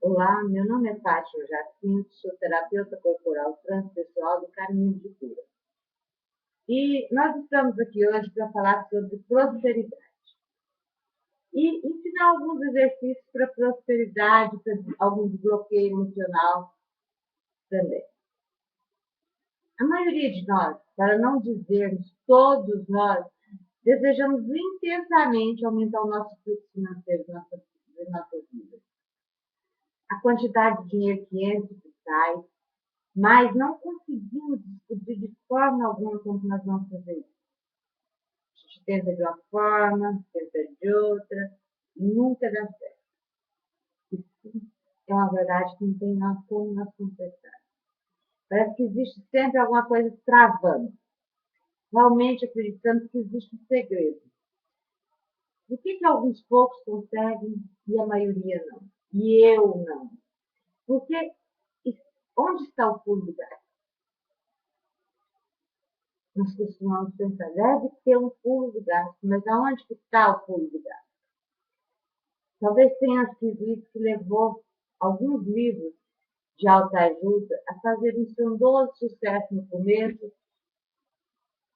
Olá, meu nome é Fátima Jacinto, sou terapeuta corporal transpessoal do Caminho de Cura. E nós estamos aqui hoje para falar sobre prosperidade. E ensinar alguns exercícios para prosperidade, para algum desbloqueio emocional também. A maioria de nós, para não dizermos todos nós, desejamos intensamente aumentar o nosso fluxo financeiro de nossas vidas. A quantidade de dinheiro que entra e sai, mas não conseguimos descobrir de forma alguma como nós vamos fazer isso. A gente tenta de uma forma, tenta de outra, e nunca dá certo. Isso é uma verdade que não tem como nós completar. Parece que existe sempre alguma coisa travando. Realmente acreditando que existe um segredo. Por que alguns poucos conseguem e a maioria não? E eu não? Porque onde está o pulo do gato? Nós costumamos pensar, deve ter um pulo do gato, mas aonde que está o pulo do gato? Talvez tenha sido isso que levou alguns livros de autoajuda a fazer um estrondoso sucesso no começo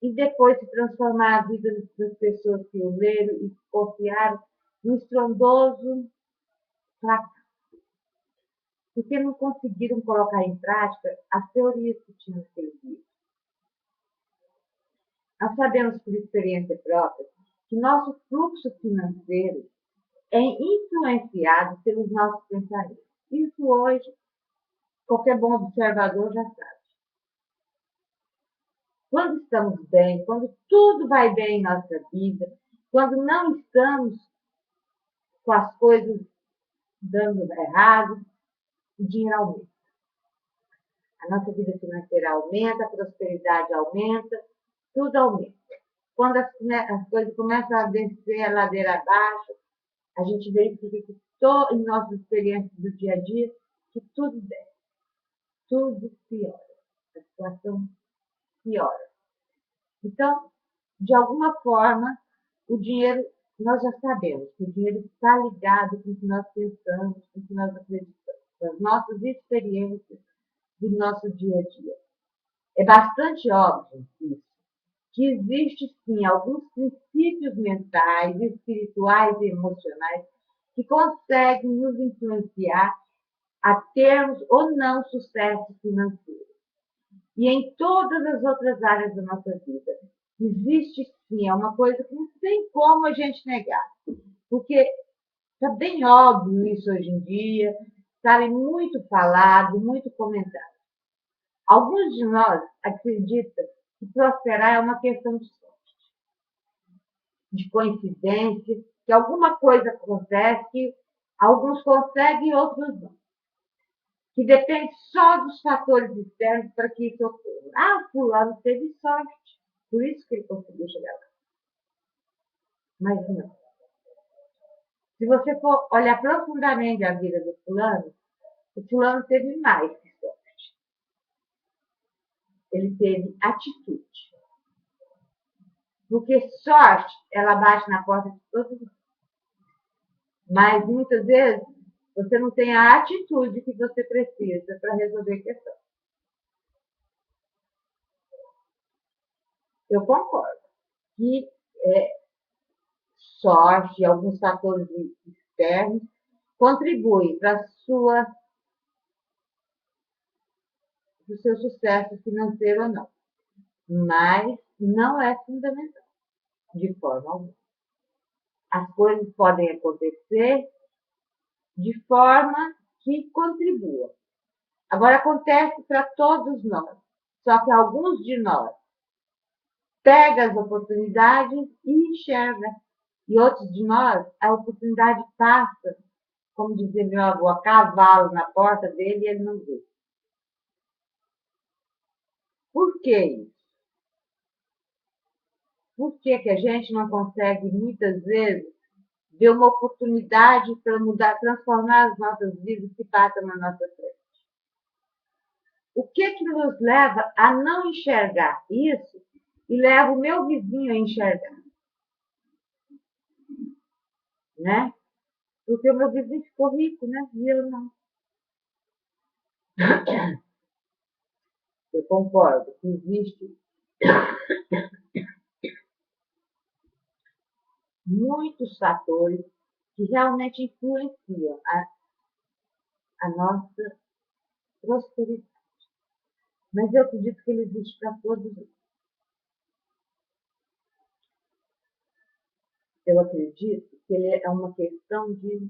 e depois se transformar a vida das pessoas que o leram e confiaram num estrondoso fracasso. Porque não conseguiram colocar em prática as teorias que tinham naquele livro. Nós sabemos por experiência própria que nosso fluxo financeiro é influenciado pelos nossos pensamentos. Isso hoje, qualquer bom observador já sabe. Quando estamos bem, quando tudo vai bem em nossa vida, quando não estamos com as coisas dando errado, o dinheiro aumenta. A nossa vida financeira aumenta, a prosperidade aumenta, tudo aumenta. Quando as coisas começam a descer a ladeira abaixo, a gente verifica que em nossas experiências do dia a dia, que tudo desce, tudo piora, a situação piora. Então, de alguma forma, o dinheiro, nós já sabemos que o dinheiro está ligado com o que nós pensamos, com o que nós acreditamos, com as nossas experiências do nosso dia a dia. É bastante óbvio isso, que existe sim alguns princípios mentais, espirituais e emocionais que conseguem nos influenciar a termos ou não sucesso financeiro. E em todas as outras áreas da nossa vida, existe sim, é uma coisa que não tem como a gente negar. Porque está bem óbvio isso hoje em dia, sabe, muito falado, muito comentado. Alguns de nós acreditam que prosperar é uma questão de sorte, de coincidência, que alguma coisa acontece que alguns conseguem e outros não. Que depende só dos fatores externos para que isso ocorra. Ah, fulano teve sorte, por isso que ele conseguiu chegar lá. Mas não. Se você for olhar profundamente a vida do fulano, o fulano teve mais que sorte. Ele teve atitude. Porque sorte, ela bate na porta de todo mundo. Mas muitas vezes você não tem a atitude que você precisa para resolver a questão. Eu concordo que sorte e alguns fatores externos contribuem para o seu sucesso financeiro ou não. Mas não é fundamental, de forma alguma. As coisas podem acontecer de forma que contribua. Agora, acontece para todos nós, só que alguns de nós pegam as oportunidades e enxergam. E outros de nós, a oportunidade passa, como dizia meu avô, a cavalo na porta dele e ele não vê. Por que isso? Por que a gente não consegue, muitas vezes, ver uma oportunidade para mudar, transformar as nossas vidas que passam na nossa frente? O que nos leva a não enxergar isso e leva o meu vizinho a enxergar? Né? Porque o meu vizinho ficou rico, né? E eu não. Eu concordo que existe muitos fatores que realmente influenciam a nossa prosperidade. Mas eu acredito que ele existe para todos. Eu acredito que ele é uma questão de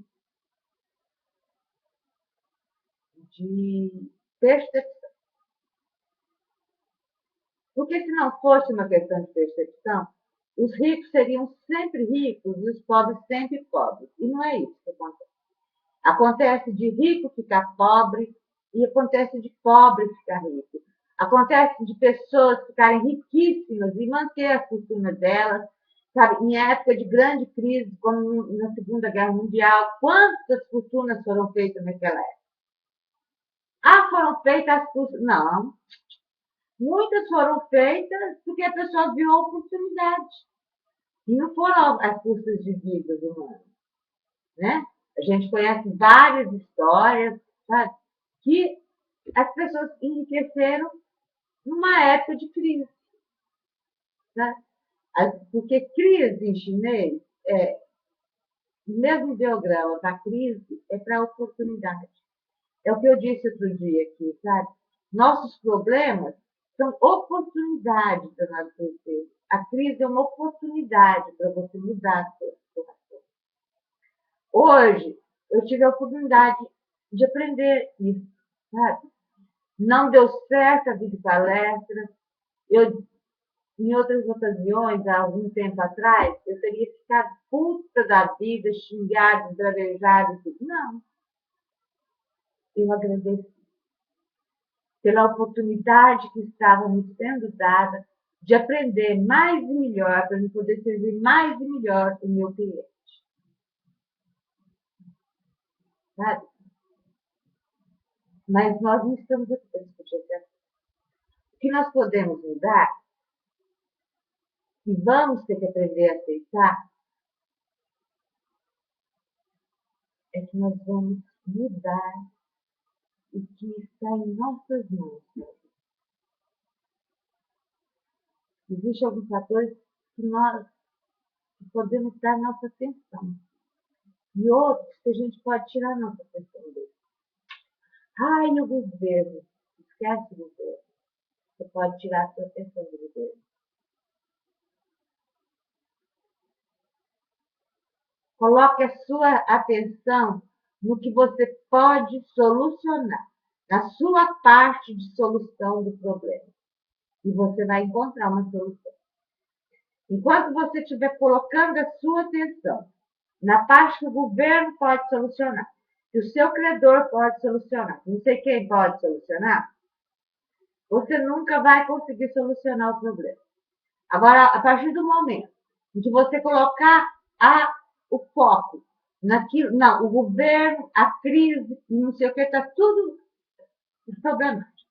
percepção. Porque se não fosse uma questão de percepção, os ricos seriam sempre ricos e os pobres sempre pobres. E não é isso que acontece. Acontece de rico ficar pobre e acontece de pobre ficar rico. Acontece de pessoas ficarem riquíssimas e manter a fortuna delas, sabe? Em época de grande crise, como na Segunda Guerra Mundial, quantas fortunas foram feitas naquela época? Ah, foram feitas as fortunas. Não. Muitas foram feitas porque a pessoa viu a oportunidade. E não foram as custas de vidas humanas, né? A gente conhece várias histórias, sabe? Que as pessoas enriqueceram numa época de crise. Né? Porque crise em chinês, o mesmo ideograma para crise é para oportunidade. É o que eu disse outro dia aqui, sabe? Nossos problemas são oportunidades para nós crescer. A crise é uma oportunidade para você mudar a sua situação. Hoje, eu tive a oportunidade de aprender isso, sabe? Não deu certo a vida de palestra. Eu, em outras ocasiões, há algum tempo atrás, eu teria ficado puta da vida, xingada, esbravejada. Não, eu agradeci pela oportunidade que estava me sendo dada de aprender mais e melhor, para eu poder servir mais e melhor o meu cliente. Sabe? Mas nós não estamos aqui para discutir essa. O que nós podemos mudar, e vamos ter que aprender a aceitar, é que nós vamos mudar o que está em nossas mãos. Existem alguns fatores que nós podemos dar nossa atenção. E outros que a gente pode tirar nossa atenção deles. Ai, o governo. Esquece o governo. Você pode tirar a sua atenção do governo. Coloque a sua atenção no que você pode solucionar, na sua parte de solução do problema. E você vai encontrar uma solução. Enquanto você estiver colocando a sua atenção na parte que o governo pode solucionar, que o seu credor pode solucionar, não sei quem pode solucionar, você nunca vai conseguir solucionar o problema. Agora, a partir do momento em que você colocar o foco naquilo, não, o governo, a crise, não sei o que, está tudo problemático.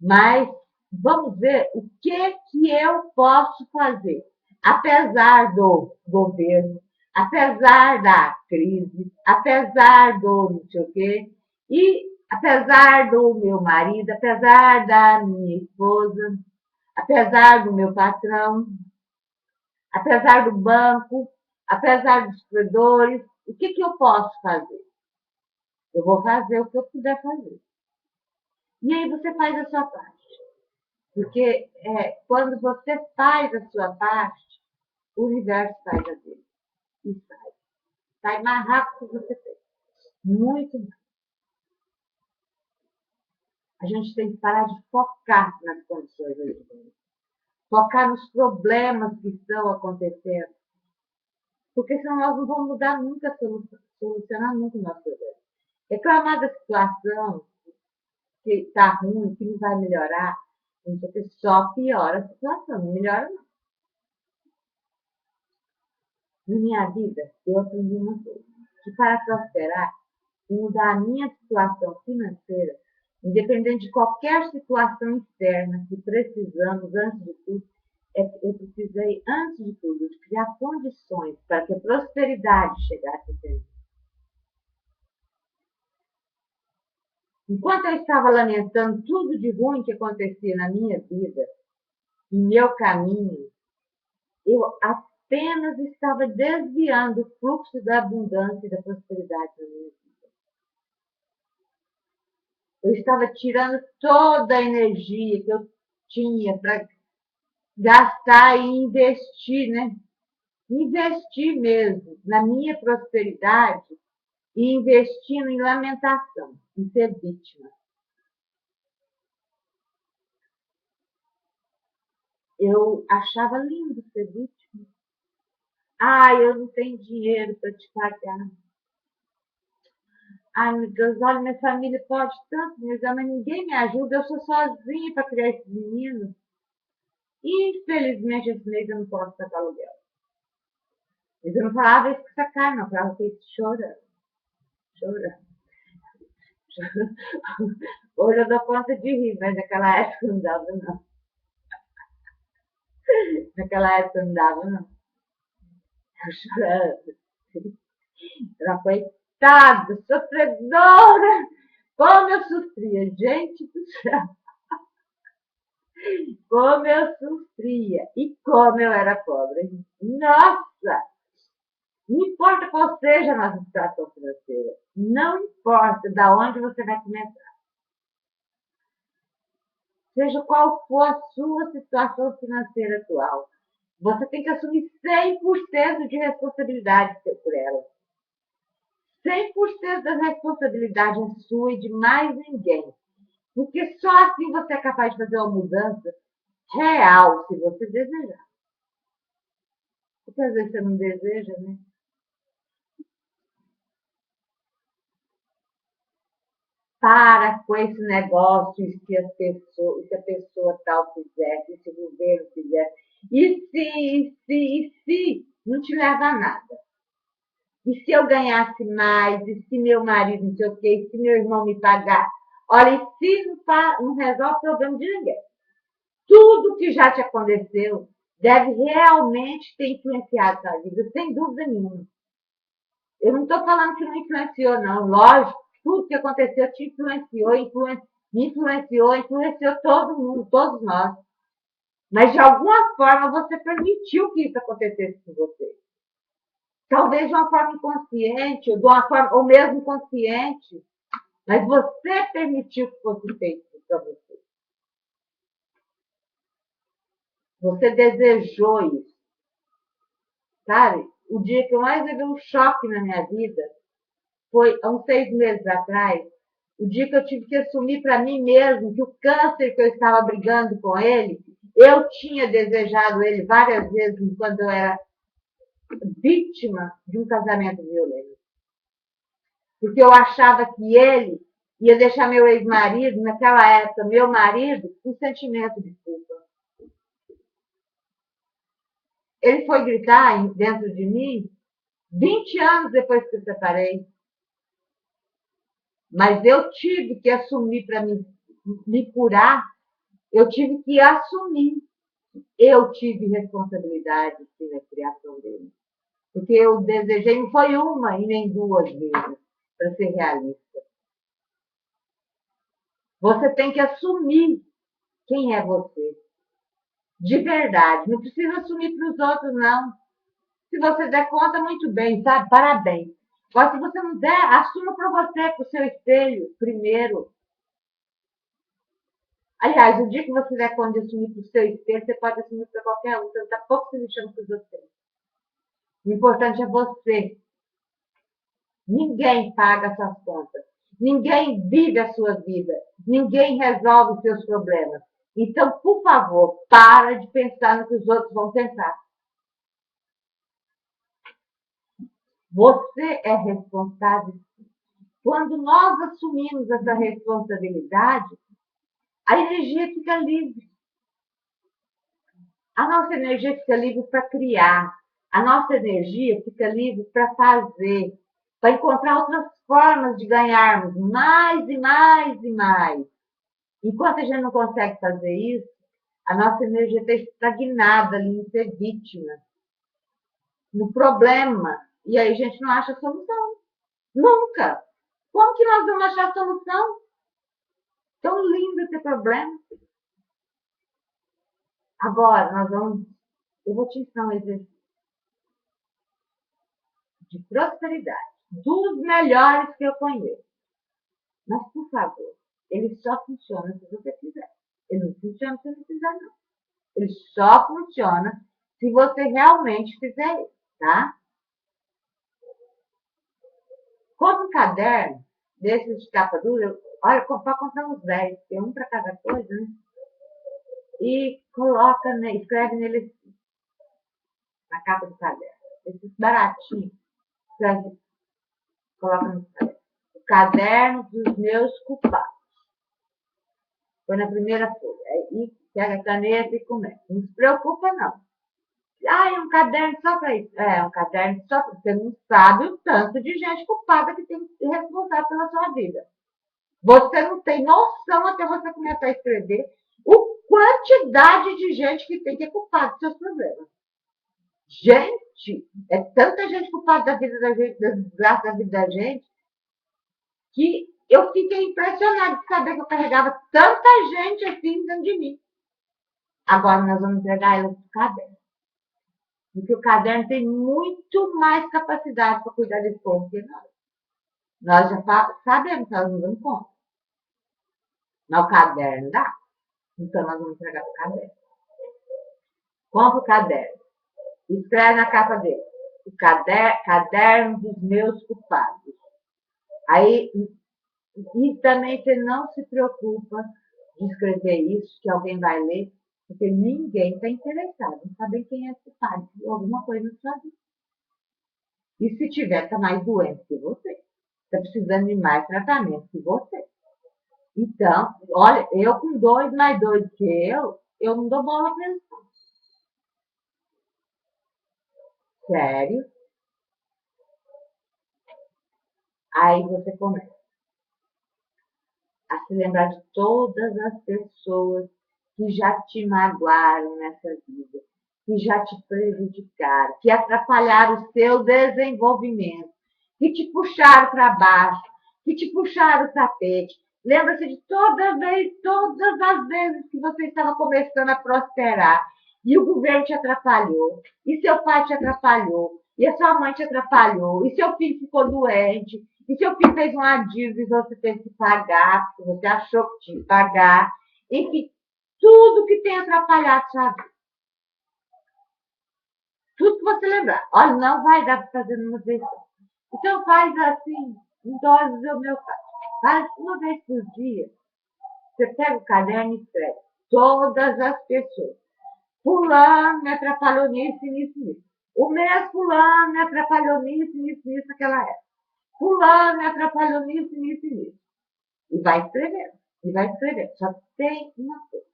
Mas vamos ver o que eu posso fazer, apesar do governo, apesar da crise, apesar do não sei o quê, e apesar do meu marido, apesar da minha esposa, apesar do meu patrão, apesar do banco, apesar dos credores, o que eu posso fazer? Eu vou fazer o que eu puder fazer. E aí você faz a sua parte. Porque quando você faz a sua parte, o universo faz a dele. E sai. Sai mais rápido que você tem. Muito mais. A gente tem que parar de focar nas condições hoje. Focar nos problemas que estão acontecendo. Porque senão nós não vamos mudar nunca, solucionar nunca o nosso problema. Reclamar da situação que está ruim, que não vai melhorar, você só piora a situação, não melhora não. Na minha vida, eu aprendi uma coisa, que para prosperar e mudar a minha situação financeira, independente de qualquer situação externa que precisamos, antes de tudo, eu precisei, antes de tudo, de criar condições para que a prosperidade chegasse até mim. Enquanto eu estava lamentando tudo de ruim que acontecia na minha vida, em meu caminho, eu apenas estava desviando o fluxo da abundância e da prosperidade na minha vida. Eu estava tirando toda a energia que eu tinha para gastar e investir, né? Investir mesmo na minha prosperidade e investindo em lamentação, em ser vítima. Eu achava lindo ser vítima. Ah, eu não tenho dinheiro para te pagar. Ai, meu Deus, olha, minha família pode tanto me ajudar, mas ninguém me ajuda, eu sou sozinha para criar esses meninos. Infelizmente, esse mês eu não posso pagar aluguel. Mas eu não falava isso com essa cara, não, eu falava isso chorando, chorando. Hoje eu dou conta de rir, mas naquela época não dava, não. Naquela época não dava, não. Eu chorando. Ela, coitada, sofredora! Como eu sofria, gente do céu! Como eu sofria! E como eu era pobre! Nossa! Não importa qual seja a nossa situação financeira. Não importa de onde você vai começar. Seja qual for a sua situação financeira atual, você tem que assumir 100% de responsabilidade por ela. 100% da responsabilidade é sua e de mais ninguém. Porque só assim você é capaz de fazer uma mudança real, se você desejar. Porque às vezes você não deseja, né? Para com esse negócio, se a pessoa tal fizesse, se o governo fizesse. E se, não te leva a nada. E se eu ganhasse mais, e se meu marido não sei o quê, e se meu irmão me pagar. Olha, e se não resolve o problema de ninguém. Tudo que já te aconteceu deve realmente ter influenciado a sua vida, sem dúvida nenhuma. Eu não estou falando que não influenciou, não. Lógico, tudo que aconteceu te me influenciou todo mundo, todos nós. Mas de alguma forma você permitiu que isso acontecesse com você. Talvez de uma forma inconsciente, ou de uma forma, ou mesmo consciente, mas você permitiu que fosse feito para você. Você desejou isso. Sabe? O dia que eu mais levei um choque na minha vida foi há uns 6 meses atrás, o dia que eu tive que assumir para mim mesmo que o câncer que eu estava brigando com ele, eu tinha desejado ele várias vezes quando eu era vítima de um casamento violento. Porque eu achava que ele ia deixar meu ex-marido, naquela época, meu marido, com sentimento de culpa. Ele foi gritar dentro de mim 20 anos depois que eu separei. Mas eu tive que assumir para me curar, eu tive que assumir. Eu tive responsabilidade na criação dele. Porque eu desejei, não foi uma e nem duas vezes, para ser realista. Você tem que assumir quem é você. De verdade. Não precisa assumir para os outros, não. Se você der conta, muito bem, sabe? Parabéns. Agora, se você não der, assuma para você, para o seu espelho, primeiro. Aliás, o dia que você der conta de assumir para o seu espelho, você pode assumir para qualquer um. Você está pouco se lixando para você. O importante é você. Ninguém paga as suas contas. Ninguém vive a sua vida. Ninguém resolve os seus problemas. Então, por favor, para de pensar no que os outros vão pensar. Você é responsável. Quando nós assumimos essa responsabilidade, a energia fica livre. A nossa energia fica livre para criar. A nossa energia fica livre para fazer, para encontrar outras formas de ganharmos mais e mais e mais. Enquanto a gente não consegue fazer isso, a nossa energia está estagnada ali em ser vítima, no problema. E aí a gente não acha solução. Nunca. Como que nós vamos achar solução? Tão lindo ter problema. Agora, eu vou te ensinar um exercício de prosperidade, dos melhores que eu conheço. Mas, por favor, ele só funciona se você quiser. Ele não funciona se você não quiser, não. Ele só funciona se você realmente fizer isso, tá? Compre um caderno desses de capa dura, olha, para comprar uns 10, tem um para cada coisa, né? E escreve nele na capa do caderno. Esses baratinhos, escreve, coloca no caderno. O caderno dos meus culpados. Foi na primeira folha. Aí pega a caneta e começa. Não se preocupa, não. Ah, é um caderno só para isso. É um caderno só para você não sabe o tanto de gente culpada que tem que ser responsável pela sua vida. Você não tem noção até você começar a escrever a quantidade de gente que tem que é culpada dos seus problemas. Gente, é tanta gente culpada da vida da gente, da desgraça da vida da gente, que eu fiquei impressionada de saber que eu carregava tanta gente assim dentro de mim. Agora nós vamos entregar ela para o caderno. Porque o caderno tem muito mais capacidade para cuidar desse povo que nós. Nós já sabemos que nós não damos conta. Mas o caderno dá. Então nós vamos entregar o caderno. Compra o caderno. Escreve na capa dele. O caderno dos meus culpados. Aí, e também você não se preocupa de escrever isso, que alguém vai ler, porque ninguém está interessado em saber quem é esse pai de alguma coisa na sua vida. E se tiver, está mais doente que você. Está precisando de mais tratamento que você. Então, olha, eu com 2 mais 2 que eu não dou bola para eles. Sério. Aí você começa a se lembrar de todas as pessoas que já te magoaram nessa vida, que já te prejudicaram, que atrapalharam o seu desenvolvimento, que te puxaram para baixo, que te puxaram o tapete. Lembra-se de todas as vezes que você estava começando a prosperar e o governo te atrapalhou, e seu pai te atrapalhou, e a sua mãe te atrapalhou, e seu filho ficou doente, e seu filho fez uma dívida e você teve que pagar, porque você achou que tinha que pagar. Enfim, tudo que tem atrapalhado sua vida. Tudo que você lembrar. Olha, não vai dar para fazer numa vez só. Então faz assim, em doses homeopáticas. Faz uma vez por dia. Você pega o caderno e escreve. Todas as pessoas. Fulano me atrapalhou nisso, nisso, nisso. O mês fulano me atrapalhou nisso, nisso, nisso, naquela época. Fulano me atrapalhou nisso, nisso, nisso. E vai escrevendo. E vai escrevendo. Só tem uma coisa.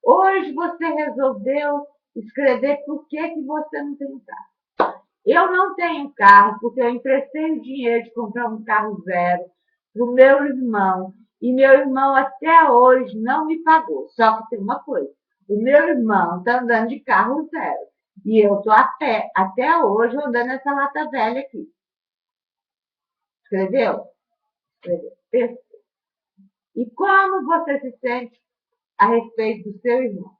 Hoje você resolveu escrever por que você não tem carro. Eu não tenho carro porque eu emprestei o dinheiro de comprar um carro zero para o meu irmão. E meu irmão até hoje não me pagou. Só que tem uma coisa. O meu irmão está andando de carro zero. E eu estou a pé, até hoje, andando essa lata velha aqui. Escreveu? Escreveu. Perfeito. E como você se sente a respeito do seu irmão?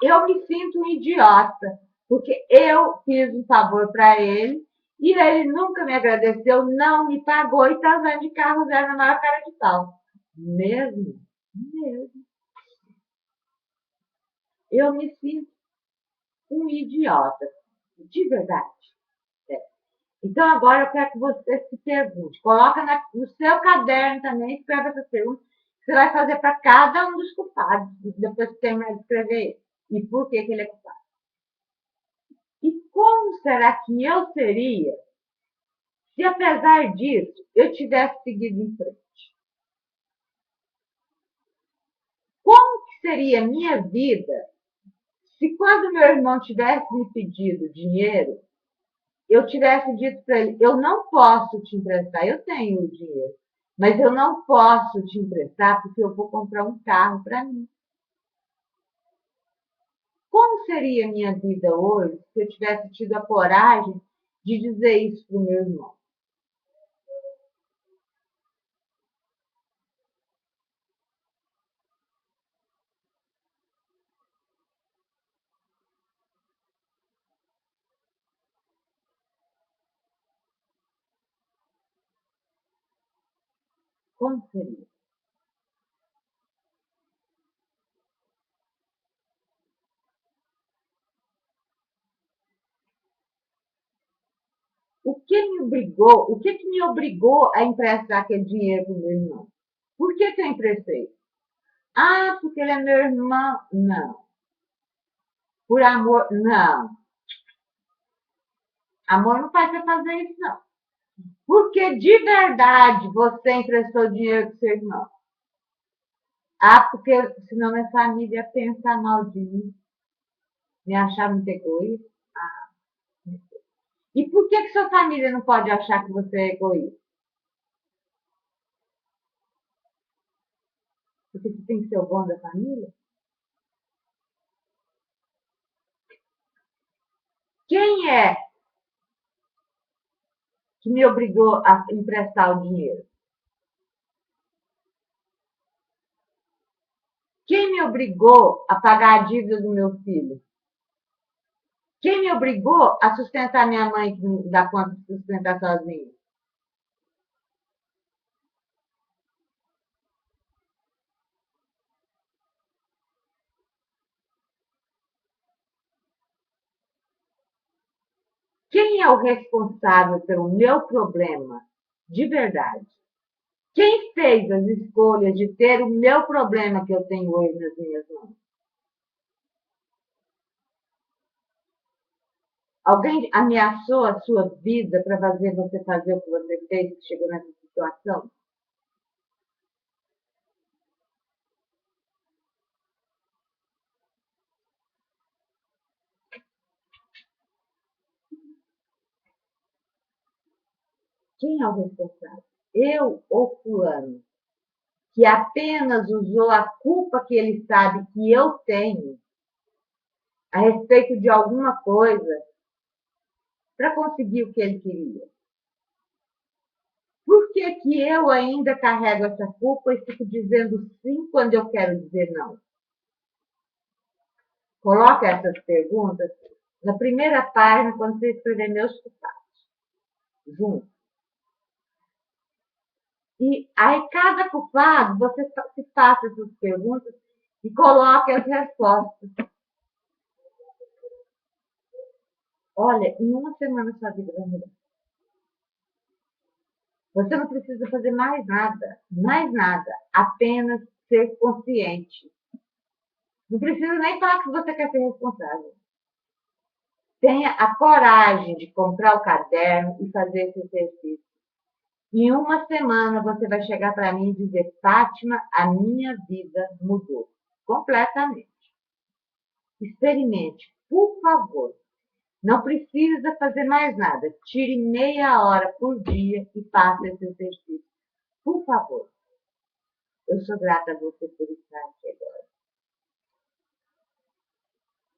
Eu me sinto um idiota, porque eu fiz um favor para ele e ele nunca me agradeceu, não me pagou e está andando de carro zero na maior cara de pau. Mesmo? Mesmo. Eu me sinto um idiota, de verdade. É. Então agora eu quero que você se pergunte, coloca no seu caderno também, escreve essa pergunta, que você vai fazer para cada um dos culpados, depois que terminar de escrever e por que ele é culpado. E como será que eu seria se, apesar disso, eu tivesse seguido em frente? Como que seria a minha vida se, quando meu irmão tivesse me pedido dinheiro, eu tivesse dito para ele, eu não posso te emprestar, eu tenho o dinheiro, mas eu não posso te emprestar porque eu vou comprar um carro para mim. Como seria a minha vida hoje se eu tivesse tido a coragem de dizer isso para o meu irmão? Como seria? O que me obrigou a emprestar aquele dinheiro para o meu irmão? Por que eu emprestei? Ah, porque ele é meu irmão? Não. Por amor? Não. Amor não faz você fazer isso, não. Porque de verdade você emprestou dinheiro para o seu irmão. Ah, porque senão minha família pensa mal de mim, me achar muito egoísta. E por que sua família não pode achar que você é egoísta? Porque você tem que ser o bom da família? Quem é que me obrigou a emprestar o dinheiro? Quem me obrigou a pagar a dívida do meu filho? Quem me obrigou a sustentar minha mãe que não dá conta de sustentar sozinha? Quem é o responsável pelo meu problema de verdade? Quem fez as escolhas de ter o meu problema que eu tenho hoje nas minhas mãos? Alguém ameaçou a sua vida para fazer você fazer o que você fez que chegou nessa situação? Quem é o responsável? Eu ou fulano? Que apenas usou a culpa que ele sabe que eu tenho a respeito de alguma coisa para conseguir o que ele queria. Por que, que eu ainda carrego essa culpa e fico dizendo sim quando eu quero dizer não? Coloque essas perguntas na primeira página quando você escrever meus culpados, junto. E aí, cada culpado, você se faça essas perguntas e coloque as respostas. Olha, em uma semana sua vida vai mudar. Você não precisa fazer mais nada, apenas ser consciente. Não precisa nem falar que você quer ser responsável. Tenha a coragem de comprar o caderno e fazer esse exercício. Em uma semana você vai chegar para mim e dizer, Fátima, a minha vida mudou completamente. Experimente, por favor. Não precisa fazer mais nada. Tire meia hora por dia e faça esse exercício. Por favor. Eu sou grata a você por estar aqui agora.